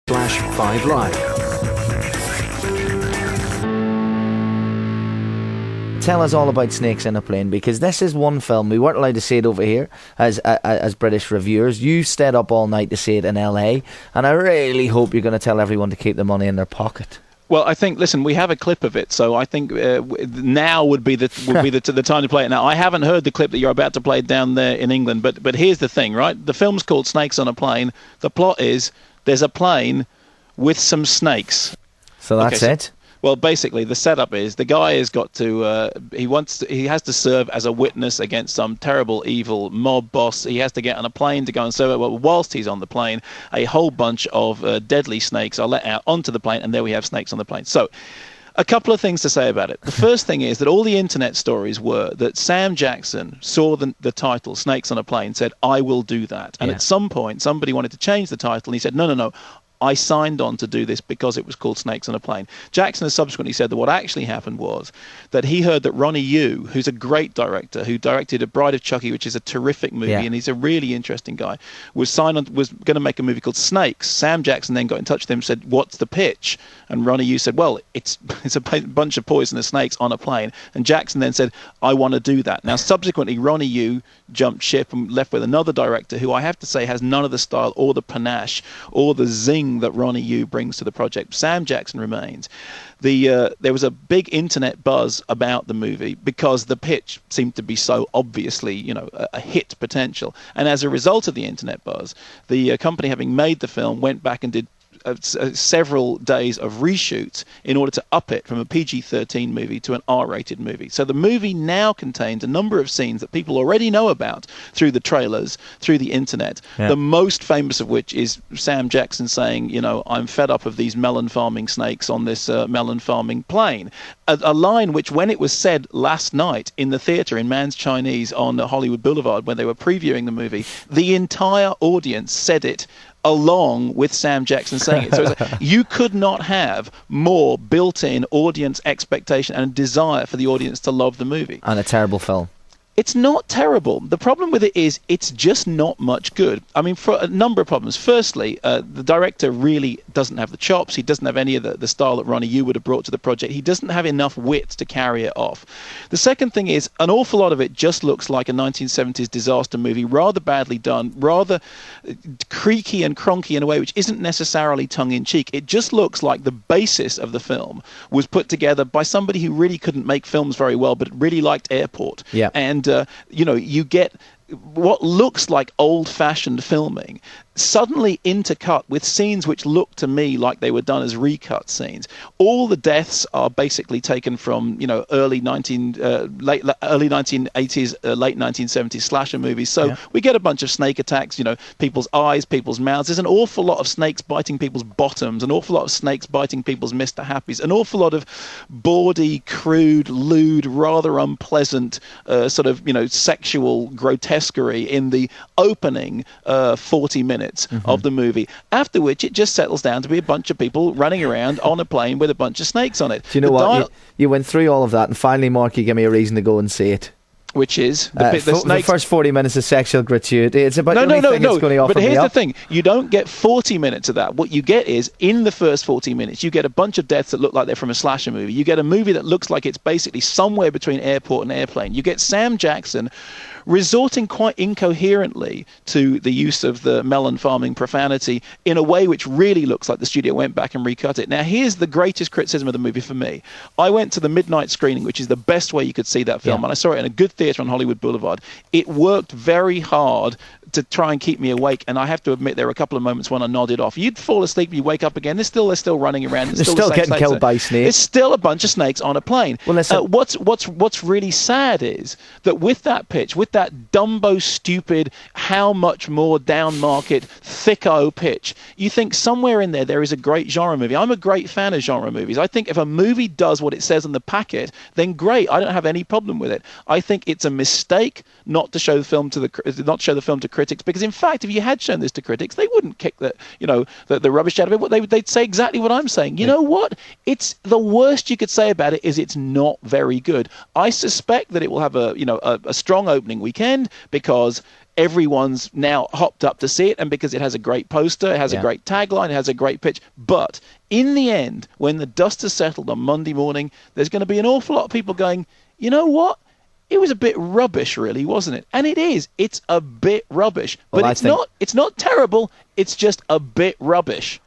5live. Tell us all about Snakes in a Plane, because this is one film we weren't allowed to see it over here as British reviewers. You stayed up all night to see it in LA, and I really hope you're going to tell everyone to keep the money in their pocket. Well, I think, listen, we have a clip of it, so I think now would be the time to play it. Now, I haven't heard the clip that you're about to play down there in England, but here's the thing, right? The film's called Snakes on a Plane. The plot is there's a plane with some snakes. So that's it? Well, basically, the setup is the guy has got to, he has to serve as a witness against some terrible, evil mob boss. He has to get on a plane to go and serve it. Well, whilst he's on the plane, a whole bunch of deadly snakes are let out onto the plane, and there we have snakes on the plane. So, a couple of things to say about it. The first thing is that all the internet stories were that Sam Jackson saw the title, Snakes on a Plane, said, I will do that. And at some point, somebody wanted to change the title, and he said, no. I signed on to do this because it was called Snakes on a Plane. Jackson has subsequently said that what actually happened was that he heard that Ronnie Yu, who's a great director, who directed A Bride of Chucky, which is a terrific movie, and he's a really interesting guy, was going to make a movie called Snakes. Sam Jackson then got in touch with him and said, what's the pitch? And Ronnie Yu said, well, it's a bunch of poisonous snakes on a plane. And Jackson then said, I want to do that. Now, subsequently, Ronnie Yu jumped ship and left with another director who I have to say has none of the style or the panache or the zing that Ronnie Yu brings to the project. Sam Jackson remains. There was a big internet buzz about the movie because the pitch seemed to be so obviously, a hit potential. And as a result of the internet buzz, the company, having made the film, went back and did several days of reshoots in order to up it from a PG-13 movie to an R-rated movie. So the movie now contains a number of scenes that people already know about through the trailers, through the internet. The most famous of which is Sam Jackson saying, I'm fed up of these melon farming snakes on this melon farming plane. A line which, when it was said last night in the theater in Man's Chinese on Hollywood Boulevard when they were previewing the movie, the entire audience said it along with Sam Jackson saying it. So it's like, you could not have more built-in audience expectation and desire for the audience to love the movie. And a terrible film. It's not terrible. The problem with it is it's just not much good. I mean, for a number of problems. Firstly, the director really doesn't have the chops. He doesn't have any of the style that Ronnie Yu would have brought to the project. He doesn't have enough wit to carry it off. The second thing is an awful lot of it just looks like a 1970s disaster movie, rather badly done, rather creaky and cronky in a way which isn't necessarily tongue-in-cheek. It just looks like the basis of the film was put together by somebody who really couldn't make films very well, but really liked Airport. Yeah. And you get what looks like old-fashioned filming suddenly intercut with scenes which look to me like they were done as recut scenes. All the deaths are basically taken from early 1980s, late 1970s slasher movies. So we get a bunch of snake attacks, people's eyes, people's mouths. There's an awful lot of snakes biting people's bottoms, an awful lot of snakes biting people's Mr. Happies, an awful lot of bawdy, crude, lewd, rather unpleasant sexual grotesquerie in the opening 40 minutes of the movie, after which it just settles down to be a bunch of people running around on a plane with a bunch of snakes on it. Do you know what? You went through all of that, and finally, Mark, you gave me a reason to go and see it. Which is the first 40 minutes of sexual gratuity. It's about the only thing that's going to offer But here's me the thing: you don't get 40 minutes of that. What you get is, in the first 40 minutes, you get a bunch of deaths that look like they're from a slasher movie. You get a movie that looks like it's basically somewhere between Airport and Airplane. You get Sam Jackson resorting quite incoherently to the use of the melon farming profanity in a way which really looks like the studio went back and recut it. Now, here's the greatest criticism of the movie for me. I went to the midnight screening, which is the best way you could see that film, and I saw it in a good theatre on Hollywood Boulevard. It worked very hard to try and keep me awake, and I have to admit there were a couple of moments when I nodded off. You'd fall asleep and you wake up again. They're still running around. They're still getting killed by snakes. There's still a bunch of snakes on a plane. Well, what's really sad is that with that pitch, with that Dumbo stupid, how much more down market, thicko pitch, you think somewhere in there is a great genre movie. I'm a great fan of genre movies. I think if a movie does what it says on the packet, then great. I don't have any problem with it. I think it's a mistake not to show the film to critics, because in fact, if you had shown this to critics, they wouldn't kick the rubbish out of it. They'd say exactly what I'm saying. You know what? It's the worst you could say about it is it's not very good. I suspect that it will have a strong opening weekend because everyone's now hopped up to see it, and because it has a great poster, it has a great tagline, it has a great pitch. But in the end, when the dust has settled on Monday morning, there's going to be an awful lot of people going, you know what? It was a bit rubbish, really, wasn't it? And it is. It's a bit rubbish. But it's not terrible. It's just a bit rubbish.